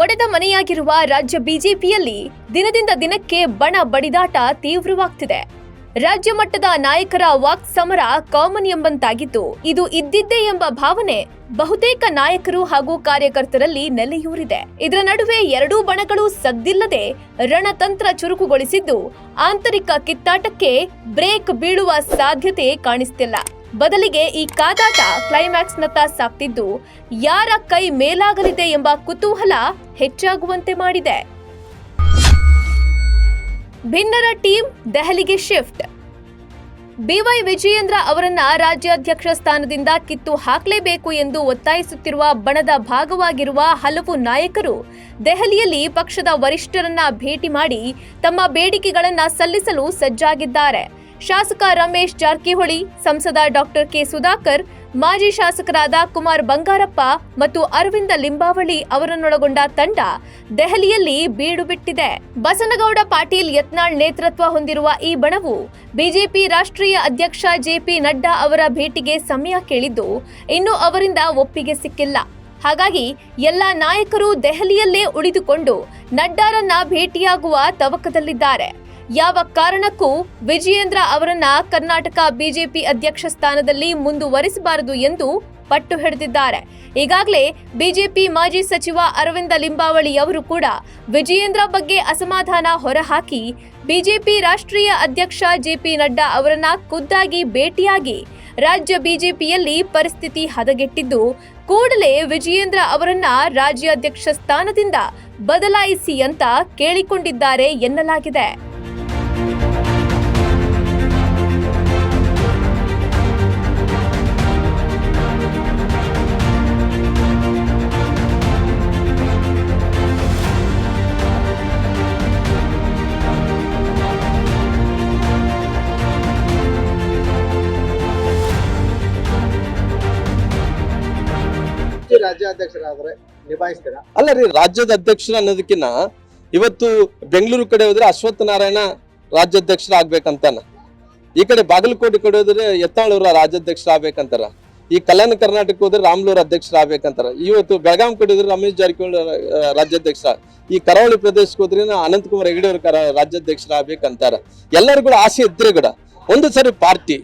ಒಡೆದ ಮನೆಯಾಗಿರುವ ರಾಜ್ಯ ಬಿಜೆಪಿಯಲ್ಲಿ ದಿನದಿಂದ ದಿನಕ್ಕೆ ಬಣ ಬಡಿದಾಟ ತೀವ್ರವಾಗ್ತಿದೆ. ರಾಜ್ಯ ಮಟ್ಟದ ನಾಯಕರ ವಾಕ್ ಸಮರ ಕಾಮನ್ ಎಂಬಂತಾಗಿದ್ದು, ಇದು ಇದ್ದಿದ್ದೇ ಎಂಬ ಭಾವನೆ ಬಹುತೇಕ ನಾಯಕರು ಹಾಗೂ ಕಾರ್ಯಕರ್ತರಲ್ಲಿ ನೆಲೆಯೂರಿದೆ. ಇದರ ನಡುವೆ ಎರಡೂ ಬಣಗಳು ಸದ್ದಿಲ್ಲದೆ ರಣತಂತ್ರ ಚುರುಕುಗೊಳಿಸಿದ್ದು, ಆಂತರಿಕ ಕಿತ್ತಾಟಕ್ಕೆ ಬ್ರೇಕ್ ಬೀಳುವ ಸಾಧ್ಯತೆ ಕಾಣಿಸ್ತಿಲ್ಲ. ಬದಲಿಗೆ ಈ ಕಾದಾಟ ಕ್ಲೈಮ್ಯಾಕ್ಸ್ನತ್ತ ಸಾಗ್ತಿದ್ದು, ಯಾರ ಕೈ ಮೇಲಾಗಲಿದೆ ಎಂಬ ಕುತೂಹಲ ಹೆಚ್ಚಾಗುವಂತೆ ಮಾಡಿದೆ. ಭಿನ್ನರ ಟೀಮ್ ದೆಹಲಿಗೆ ಶಿಫ್ಟ್. ಬಿವೈ ವಿಜಯೇಂದ್ರ ಅವರನ್ನ ರಾಜ್ಯಾಧ್ಯಕ್ಷ ಸ್ಥಾನದಿಂದ ಕಿತ್ತು ಹಾಕಲೇಬೇಕು ಎಂದು ಒತ್ತಾಯಿಸುತ್ತಿರುವ ಬಣದ ಭಾಗವಾಗಿರುವ ಹಲವು ನಾಯಕರು ದೆಹಲಿಯಲ್ಲಿ ಪಕ್ಷದ ವರಿಷ್ಠರನ್ನ ಭೇಟಿ ಮಾಡಿ ತಮ್ಮ ಬೇಡಿಕೆಗಳನ್ನ ಸಲ್ಲಿಸಲು ಸಜ್ಜಾಗಿದ್ದಾರೆ. ಶಾಸಕ ರಮೇಶ್ ಜಾರಕಿಹೊಳಿ, ಸಂಸದ ಡಾಕ್ಟರ್ ಕೆ ಸುಧಾಕರ್, ಮಾಜಿ ಶಾಸಕರಾದ ಕುಮಾರ್ ಬಂಗಾರಪ್ಪ ಮತ್ತು ಅರವಿಂದ ಲಿಂಬಾವಳಿ ಅವರನ್ನೊಳಗೊಂಡ ತಂಡ ದೆಹಲಿಯಲ್ಲಿ ಬೀಡು ಬಿಟ್ಟಿದೆ. ಬಸನಗೌಡ ಪಾಟೀಲ್ ಯತ್ನಾಳ್ ನೇತೃತ್ವ ಹೊಂದಿರುವ ಈ ಬಣವು ಬಿಜೆಪಿ ರಾಷ್ಟ್ರೀಯ ಅಧ್ಯಕ್ಷ ಜೆಪಿ ನಡ್ಡಾ ಅವರ ಭೇಟಿಗೆ ಸಮಯ ಕೇಳಿದ್ದು, ಇನ್ನೂ ಅವರಿಂದ ಒಪ್ಪಿಗೆ ಸಿಕ್ಕಿಲ್ಲ. ಹಾಗಾಗಿ ಎಲ್ಲ ನಾಯಕರು ದೆಹಲಿಯಲ್ಲೇ ಉಳಿದುಕೊಂಡು ನಡ್ಡಾರನ್ನ ಭೇಟಿಯಾಗುವ ತವಕದಲ್ಲಿದ್ದಾರೆ. ಯಾವ ಕಾರಣಕ್ಕೂ ವಿಜಯೇಂದ್ರ ಅವರನ್ನ ಕರ್ನಾಟಕ ಬಿಜೆಪಿ ಅಧ್ಯಕ್ಷ ಸ್ಥಾನದಲ್ಲಿ ಮುಂದುವರಿಸಬಾರದು ಎಂದು ಪಟ್ಟು ಹಿಡಿದಿದ್ದಾರೆ. ಈಗಾಗಲೇ ಬಿಜೆಪಿ ಮಾಜಿ ಸಚಿವ ಅರವಿಂದ ಲಿಂಬಾವಳಿ ಅವರು ಕೂಡ ವಿಜಯೇಂದ್ರ ಬಗ್ಗೆ ಅಸಮಾಧಾನ ಹೊರಹಾಕಿ ಬಿಜೆಪಿ ರಾಷ್ಟ್ರೀಯ ಅಧ್ಯಕ್ಷ ಜೆಪಿ ನಡ್ಡಾ ಅವರನ್ನ ಖುದ್ದಾಗಿ ಭೇಟಿಯಾಗಿ ರಾಜ್ಯ ಬಿಜೆಪಿಯಲ್ಲಿ ಪರಿಸ್ಥಿತಿ ಹದಗೆಟ್ಟಿದ್ದು, ಕೂಡಲೇ ವಿಜಯೇಂದ್ರ ಅವರನ್ನ ರಾಜ್ಯಾಧ್ಯಕ್ಷ ಸ್ಥಾನದಿಂದ ಬದಲಾಯಿಸಿ ಅಂತ ಕೇಳಿಕೊಂಡಿದ್ದಾರೆ ಎನ್ನಲಾಗಿದೆ. ರಾಜ್ಯಾಧ್ಯಕ್ಷರಾದ್ರೆ ನಿಭಾಯಿಸ್ತೀರಾ? ಅಲ್ಲ ರೀ, ರಾಜ್ಯದ ಅಧ್ಯಕ್ಷರು ಅನ್ನೋದಕ್ಕಿಂತ ಇವತ್ತು ಬೆಂಗಳೂರು ಕಡೆ ಹೋದ್ರೆ ಅಶ್ವತ್ಥ ನಾರಾಯಣ ರಾಜ್ಯಾಧ್ಯಕ್ಷರಾಗ್ಬೇಕಂತಾನ, ಈ ಕಡೆ ಬಾಗಲಕೋಟೆ ಕಡೆ ಹೋದ್ರೆ ಯತ್ನಾಳ್ ಅವರ ರಾಜ್ಯಾಧ್ಯಕ್ಷರಾಗ್ಬೇಕಂತಾರ, ಈ ಕಲ್ಯಾಣ ಕರ್ನಾಟಕ ಹೋದ್ರೆ ರಾಮ್ಲೂರ್ ಅಧ್ಯಕ್ಷರಾಗ್ಬೇಕಂತಾರ, ಇವತ್ತು ಬೆಳಗಾಂ ಕಡೆ ಹೋದ್ರೆ ರಮೇಶ್ ಜಾರಕಿಹೊಳಿ ರಾಜ್ಯಾಧ್ಯಕ್ಷರ, ಈ ಕರಾವಳಿ ಪ್ರದೇಶಕ್ಕೆ ಹೋದ್ರೆ ಅನಂತಕುಮಾರ್ ಹೆಗಡೆ ಅವ್ರ ರಾಜ್ಯಾಧ್ಯಕ್ಷರಾಗ್ಬೇಕಂತಾರ. ಎಲ್ಲರೂ ಕೂಡ ಆಸೆ ಇದ್ರೆ ಕೂಡ ಒಂದು ಸರಿ ಪಾರ್ಟಿ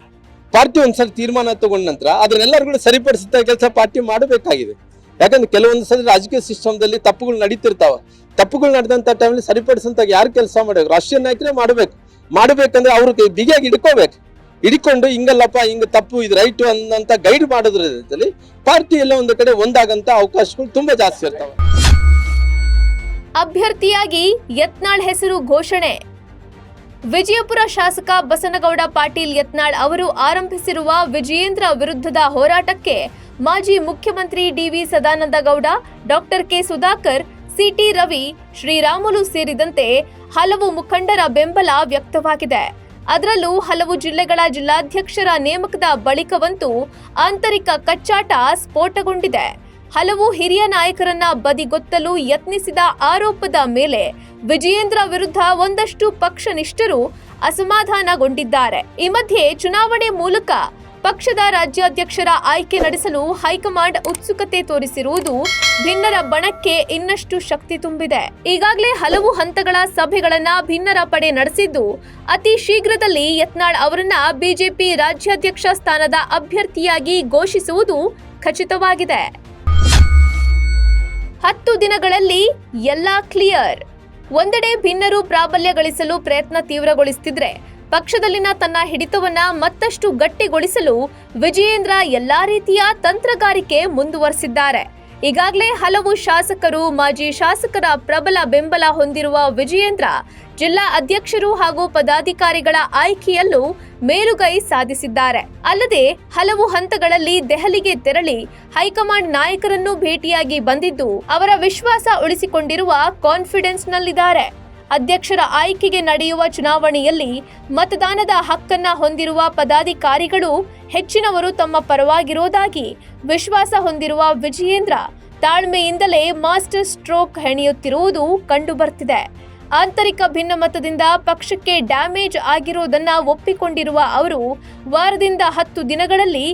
ಒಂದ್ಸರಿ ತೀರ್ಮಾನ ತಗೊಂಡ ನಂತರ ಅದನ್ನೆಲ್ಲರೂ ಕೂಡ ಸರಿಪಡಿಸುತ್ತ ಕೆಲಸ ಪಾರ್ಟಿ ಮಾಡಬೇಕಾಗಿದೆ. ಯಾಕಂದ್ರೆ ಕೆಲವೊಂದು ಸರಿ ರಾಜಕೀಯ ಸಿಸ್ಟಮ್ದಲ್ಲಿ ತಪ್ಪುಗಳು ನಡೀತಿರ್ತಾವ. ತಪ್ಪುಗಳು ನಡೆದಂತ ಟೈಮಲ್ಲಿ ಸರಿಪಡಿಸಂತ ಯಾರು ಕೆಲಸ ಮಾಡಬೇಕು? ರಾಷ್ಟ್ರೀಯ ನಾಯಕರೇ ಮಾಡ್ಬೇಕಂದ್ರೆ ಅವ್ರಿಗೆ ಬಿಗಿಯಾಗಿ ಹಿಡ್ಕೊಂಡು ಹಿಂಗಲ್ಲಪ್ಪ, ಹಿಂಗ ತಪ್ಪು, ಇದು ರೈಟ್ ಅನ್ನಂತ ಗೈಡ್ ಮಾಡೋದ್ರಲ್ಲಿ ಪಾರ್ಟಿ ಎಲ್ಲ ಒಂದು ಕಡೆ ಒಂದಾಗಂತ ಅವಕಾಶಗಳು ತುಂಬಾ ಜಾಸ್ತಿ ಇರ್ತಾವ. ಅಭ್ಯರ್ಥಿಯಾಗಿ ಯತ್ನಾಳ್ ಹೆಸರು ಘೋಷಣೆ. ವಿಜಯಪುರ ಶಾಸಕ ಬಸನಗೌಡ ಪಾಟೀಲ್ ಯತ್ನಾಳ್ ಅವರು ಆರಂಭಿಸಿರುವ ವಿಜಯೇಂದ್ರ ವಿರುದ್ಧದ ಹೋರಾಟಕ್ಕೆ ಮಾಜಿ ಮುಖ್ಯಮಂತ್ರಿ DV Sadananda Gowda, doctor K Sudhakar, CT Ravi, Sriramulu ಸೇರಿದಂತೆ ಹಲವು ಮುಖಂಡರ ಬೆಂಬಲ ವ್ಯಕ್ತವಾಗಿದೆ. ಅದರಲ್ಲೂ ಹಲವು ಜಿಲ್ಲೆಗಳ ಜಿಲ್ಲಾಧ್ಯಕ್ಷರ ನೇಮಕದ ಬಳಿಕವಂತೂ ಆಂತರಿಕ ಕಚ್ಚಾಟ ಸ್ಫೋಟಗೊಂಡಿದೆ. ಹಲವು ಹಿರಿಯ ನಾಯಕರನ್ನ ಬದಿಗೊತ್ತಲು ಯತ್ನಿಸಿದ ಆರೋಪದ ಮೇಲೆ ವಿಜಯೇಂದ್ರ ವಿರುದ್ಧ ಒಂದಷ್ಟು ಪಕ್ಷನಿಷ್ಠರು ಅಸಮಾಧಾನಗೊಂಡಿದ್ದಾರೆ. ಈ ಮಧ್ಯೆ ಚುನಾವಣೆ ಮೂಲಕ ಪಕ್ಷದ ರಾಜ್ಯಾಧ್ಯಕ್ಷರ ಆಯ್ಕೆ ನಡೆಸಲು ಹೈಕಮಾಂಡ್ ಉತ್ಸುಕತೆ ತೋರಿಸಿರುವುದು ಭಿನ್ನರ ಬಣಕ್ಕೆ ಇನ್ನಷ್ಟು ಶಕ್ತಿ ತುಂಬಿದೆ. ಈಗಾಗಲೇ ಹಲವು ಹಂತಗಳ ಸಭೆಗಳನ್ನ ಭಿನ್ನರ ಪಡೆ ನಡೆಸಿದ್ದು, ಅತಿ ಶೀಘ್ರದಲ್ಲಿ ಯತ್ನಾಳ್ ಅವರನ್ನ ಬಿಜೆಪಿ ರಾಜ್ಯಾಧ್ಯಕ್ಷ ಸ್ಥಾನದ ಅಭ್ಯರ್ಥಿಯಾಗಿ ಘೋಷಿಸುವುದು ಖಚಿತವಾಗಿದೆ. 10 ದಿನಗಳಲ್ಲಿ ಎಲ್ಲಾ ಕ್ಲಿಯರ್. ಒಂದೆಡೆ ಭಿನ್ನರು ಪ್ರಾಬಲ್ಯ ಗಳಿಸಲು ಪ್ರಯತ್ನ ತೀವ್ರಗೊಳಿಸುತ್ತಿದ್ರೆ, ಪಕ್ಷದಲ್ಲಿನ ತನ್ನ ಹಿಡಿತವನ್ನ ಮತ್ತಷ್ಟು ಗಟ್ಟಿಗೊಳಿಸಲು ವಿಜಯೇಂದ್ರ ಎಲ್ಲಾ ರೀತಿಯ ತಂತ್ರಗಾರಿಕೆ ಮುಂದುವರೆಸಿದ್ದಾರೆ. ಈಗಾಗಲೇ ಹಲವು ಶಾಸಕರು, ಮಾಜಿ ಶಾಸಕರ ಪ್ರಬಲ ಬೆಂಬಲ ಹೊಂದಿರುವ ವಿಜಯೇಂದ್ರ ಜಿಲ್ಲಾ ಅಧ್ಯಕ್ಷರು ಹಾಗೂ ಪದಾಧಿಕಾರಿಗಳ ಆಯ್ಕೆಯಲ್ಲೂ ಮೇಲುಗೈ ಸಾಧಿಸಿದ್ದಾರೆ. ಅಲ್ಲದೆ ಹಲವು ಹಂತಗಳಲ್ಲಿ ದೆಹಲಿಗೆ ತೆರಳಿ ಹೈಕಮಾಂಡ್ ನಾಯಕರನ್ನು ಭೇಟಿಯಾಗಿ ಬಂದಿದ್ದು, ಅವರ ವಿಶ್ವಾಸ ಉಳಿಸಿಕೊಂಡಿರುವ ಕಾನ್ಫಿಡೆನ್ಸ್ನಲ್ಲಿದ್ದಾರೆ. ಅಧ್ಯಕ್ಷರ ಆಯ್ಕೆಗೆ ನಡೆಯುವ ಚುನಾವಣೆಯಲ್ಲಿ ಮತದಾನದ ಹಕ್ಕನ್ನ ಹೊಂದಿರುವ ಪದಾಧಿಕಾರಿಗಳು ಹೆಚ್ಚಿನವರು ತಮ್ಮ ಪರವಾಗಿರೋದಾಗಿ ವಿಶ್ವಾಸ ಹೊಂದಿರುವ ವಿಜಯೇಂದ್ರ ತಾಳ್ಮೆಯಿಂದಲೇ ಮಾಸ್ಟರ್ ಸ್ಟ್ರೋಕ್ ಹೆಣೆಯುತ್ತಿರುವುದು ಕಂಡುಬರ್ತಿದೆ. ಆಂತರಿಕ ಭಿನ್ನಮತದಿಂದ ಪಕ್ಷಕ್ಕೆ ಡ್ಯಾಮೇಜ್ ಆಗಿರೋದನ್ನ ಒಪ್ಪಿಕೊಂಡಿರುವ ಅವರು ವಾರದಿಂದ 10 ದಿನಗಳಲ್ಲಿ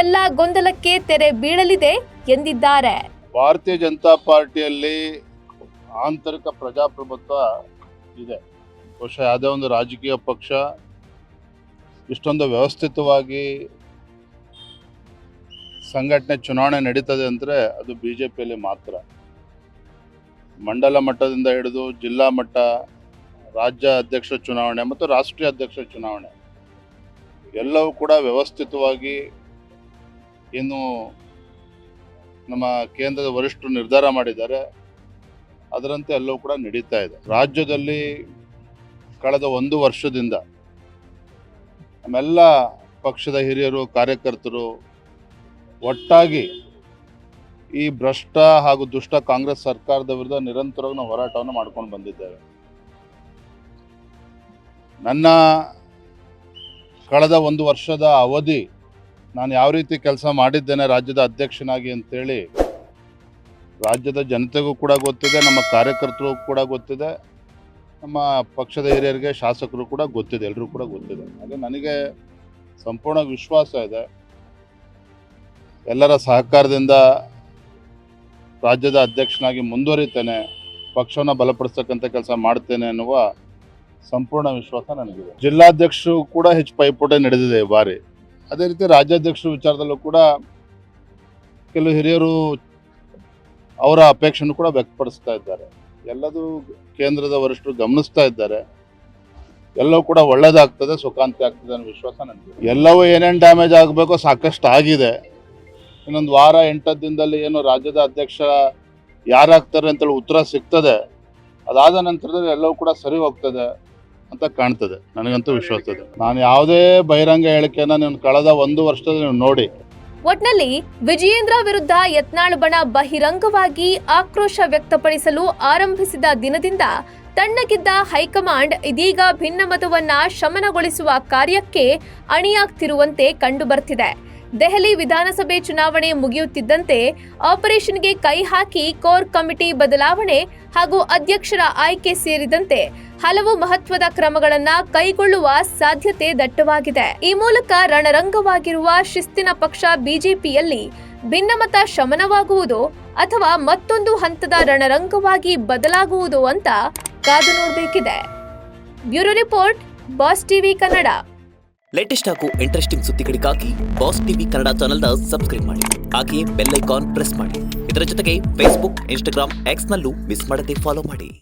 ಎಲ್ಲ ಗೊಂದಲಕ್ಕೆ ತೆರೆ ಬೀಳಲಿದೆ ಎಂದಿದ್ದಾರೆ. ಭಾರತೀಯ ಜನತಾ ಪಾರ್ಟಿಯಲ್ಲಿ ಆಂತರಿಕ ಪ್ರಜಾಪ್ರಭುತ್ವ ಇದೆ. ಬಹುಶಃ ಯಾವುದೇ ಒಂದು ರಾಜಕೀಯ ಪಕ್ಷ ಇಷ್ಟೊಂದು ವ್ಯವಸ್ಥಿತವಾಗಿ ಸಂಘಟನೆ ಚುನಾವಣೆ ನಡೀತದೆ ಅಂದರೆ ಅದು BJPಯಲ್ಲಿ ಮಾತ್ರ. ಮಂಡಲ ಮಟ್ಟದಿಂದ ಹಿಡಿದು ಜಿಲ್ಲಾ ಮಟ್ಟ, ರಾಜ್ಯ ಅಧ್ಯಕ್ಷ ಚುನಾವಣೆ ಮತ್ತು ರಾಷ್ಟ್ರೀಯ ಅಧ್ಯಕ್ಷ ಚುನಾವಣೆ ಎಲ್ಲವೂ ಕೂಡ ವ್ಯವಸ್ಥಿತವಾಗಿ ಏನು ನಮ್ಮ ಕೇಂದ್ರದ ವರಿಷ್ಠರು ನಿರ್ಧಾರ ಮಾಡಿದ್ದಾರೆ ಅದರಂತೆ ಎಲ್ಲವೂ ಕೂಡ ನಡೀತಾ ಇದೆ. ರಾಜ್ಯದಲ್ಲಿ ಕಳೆದ 1 ವರ್ಷದಿಂದ ನಮ್ಮೆಲ್ಲ ಪಕ್ಷದ ಹಿರಿಯರು, ಕಾರ್ಯಕರ್ತರು ಒಟ್ಟಾಗಿ ಈ ಭ್ರಷ್ಟ ಹಾಗೂ ದುಷ್ಟ ಕಾಂಗ್ರೆಸ್ ಸರ್ಕಾರದ ವಿರುದ್ಧ ನಿರಂತರವಾಗಿ ಹೋರಾಟವನ್ನು ಮಾಡ್ಕೊಂಡು ಬಂದಿದ್ದೇವೆ. ನನ್ನ ಕಳೆದ 1 ವರ್ಷದ ಅವಧಿ ನಾನು ಯಾವ ರೀತಿ ಕೆಲಸ ಮಾಡಿದ್ದೇನೆ ರಾಜ್ಯದ ಅಧ್ಯಕ್ಷನಾಗಿ ಅಂತೇಳಿ ರಾಜ್ಯದ ಜನತೆಗೂ ಕೂಡ ಗೊತ್ತಿದೆ, ನಮ್ಮ ಕಾರ್ಯಕರ್ತರಿಗೂ ಕೂಡ ಗೊತ್ತಿದೆ, ನಮ್ಮ ಪಕ್ಷದ ಹಿರಿಯರಿಗೆ, ಶಾಸಕರು ಕೂಡ ಗೊತ್ತಿದೆ, ಎಲ್ಲರೂ ಕೂಡ ಗೊತ್ತಿದೆ. ಹಾಗೆ ನನಗೆ ಸಂಪೂರ್ಣ ವಿಶ್ವಾಸ ಇದೆ, ಎಲ್ಲರ ಸಹಕಾರದಿಂದ ರಾಜ್ಯದ ಅಧ್ಯಕ್ಷನಾಗಿ ಮುಂದುವರಿತೇನೆ, ಪಕ್ಷವನ್ನು ಬಲಪಡಿಸ್ತಕ್ಕಂಥ ಕೆಲಸ ಮಾಡ್ತೇನೆ ಅನ್ನುವ ಸಂಪೂರ್ಣ ವಿಶ್ವಾಸ ನನಗಿದೆ. ಜಿಲ್ಲಾಧ್ಯಕ್ಷರು ಕೂಡ ಹೆಚ್ಚು ಪೈಪೋಟಿ ನಡೆದಿದೆ ಈ ಬಾರಿ. ಅದೇ ರೀತಿ ರಾಜ್ಯಾಧ್ಯಕ್ಷರ ವಿಚಾರದಲ್ಲೂ ಕೂಡ ಕೆಲವು ಹಿರಿಯರು ಅವರ ಅಪೇಕ್ಷೆಯನ್ನು ಕೂಡ ವ್ಯಕ್ತಪಡಿಸ್ತಾ ಇದ್ದಾರೆ. ಎಲ್ಲದೂ ಕೇಂದ್ರದ ವರಿಷ್ಠರು ಗಮನಿಸ್ತಾ ಇದ್ದಾರೆ. ಎಲ್ಲವೂ ಕೂಡ ಒಳ್ಳೇದಾಗ್ತದೆ, ಸುಖಾಂತಿ ಆಗ್ತದೆ ಅನ್ನೋ ವಿಶ್ವಾಸ ನನಗೆ. ಎಲ್ಲವೂ ಏನೇನು ಡ್ಯಾಮೇಜ್ ಆಗಬೇಕೋ ಸಾಕಷ್ಟು ಆಗಿದೆ. ಇನ್ನೊಂದು ವಾರ 8 ದಿನದಲ್ಲಿ ಏನು ರಾಜ್ಯದ ಅಧ್ಯಕ್ಷ ಯಾರಾಗ್ತಾರೆ ಅಂತೇಳಿ ಉತ್ತರ ಸಿಗ್ತದೆ. ಅದಾದ ನಂತರದಲ್ಲಿ ಎಲ್ಲವೂ ಕೂಡ ಸರಿ ಹೋಗ್ತದೆ ಅಂತ ಕಾಣ್ತದೆ. ನನಗಂತೂ ವಿಶ್ವಾಸ ಇದೆ. ನಾನು ಯಾವುದೇ ಬಹಿರಂಗ ಹೇಳಿಕೆಯನ್ನು ನೀವು ಕಳೆದ 1 ವರ್ಷದಲ್ಲಿ ನೀವು ನೋಡಿ. ಒಟ್ನಲ್ಲಿ ವಿಜಯೇಂದ್ರ ವಿರುದ್ಧ ಯತ್ನಾಳ್ ಬಣ ಬಹಿರಂಗವಾಗಿ ಆಕ್ರೋಶ ವ್ಯಕ್ತಪಡಿಸಲು ಆರಂಭಿಸಿದ ದಿನದಿಂದ ತಣ್ಣಗಿದ್ದ ಹೈಕಮಾಂಡ್ ಇದೀಗ ಭಿನ್ನಮತವನ್ನ ಶಮನಗೊಳಿಸುವ ಕಾರ್ಯಕ್ಕೆ ಅಣಿಯಾಗ್ತಿರುವಂತೆ ಕಂಡುಬರ್ತಿದೆ. ದೆಹಲಿ ವಿಧಾನಸಭೆ ಚುನಾವಣೆ ಮುಗಿಯುತ್ತಿದ್ದಂತೆ ಆಪರೇಷನ್ಗೆ ಕೈ ಹಾಕಿ ಕೋರ್ ಕಮಿಟಿ ಬದಲಾವಣೆ ಹಾಗೂ ಅಧ್ಯಕ್ಷರ ಆಯ್ಕೆ ಸೇರಿದಂತೆ ಹಲವು ಮಹತ್ವದ ಕ್ರಮಗಳನ್ನು ಕೈಗೊಳ್ಳುವ ಸಾಧ್ಯತೆ ದಟ್ಟವಾಗಿದೆ. ಈ ಮೂಲಕ ರಣರಂಗವಾಗಿರುವ ಶಿಸ್ತಿನ ಪಕ್ಷ ಬಿಜೆಪಿಯಲ್ಲಿ ಭಿನ್ನಮತ ಶಮನವಾಗುವುದು ಅಥವಾ ಮತ್ತೊಂದು ಹಂತದ ರಣರಂಗವಾಗಿ ಬದಲಾಗುವುದು ಅಂತ ಕಾದು ನೋಡಬೇಕಿದೆ. Bureau report, Boss TV Kannada. Latest ಹಾಗೂ ಇಂಟ್ರೆಸ್ಟಿಂಗ್ ಸುದ್ದಿಗಳಿಗಾಗಿ ಬಾಸ್ ಟಿವಿ ಕನ್ನಡ ಚಾನೆಲ್ನ ಸಬ್ಸ್ಕ್ರೈಬ್ ಮಾಡಿ. ಹಾಗೆಯೇ ಬೆಲ್ ಐಕಾನ್ ಪ್ರೆಸ್ ಮಾಡಿ. ಇದರ ಜೊತೆಗೆ ಫೇಸ್ಬುಕ್, ಇನ್ಸ್ಟಾಗ್ರಾಮ್, ಎಕ್ಸ್ನಲ್ಲೂ ಮಿಸ್ ಮಾಡದೆ ಫಾಲೋ ಮಾಡಿ.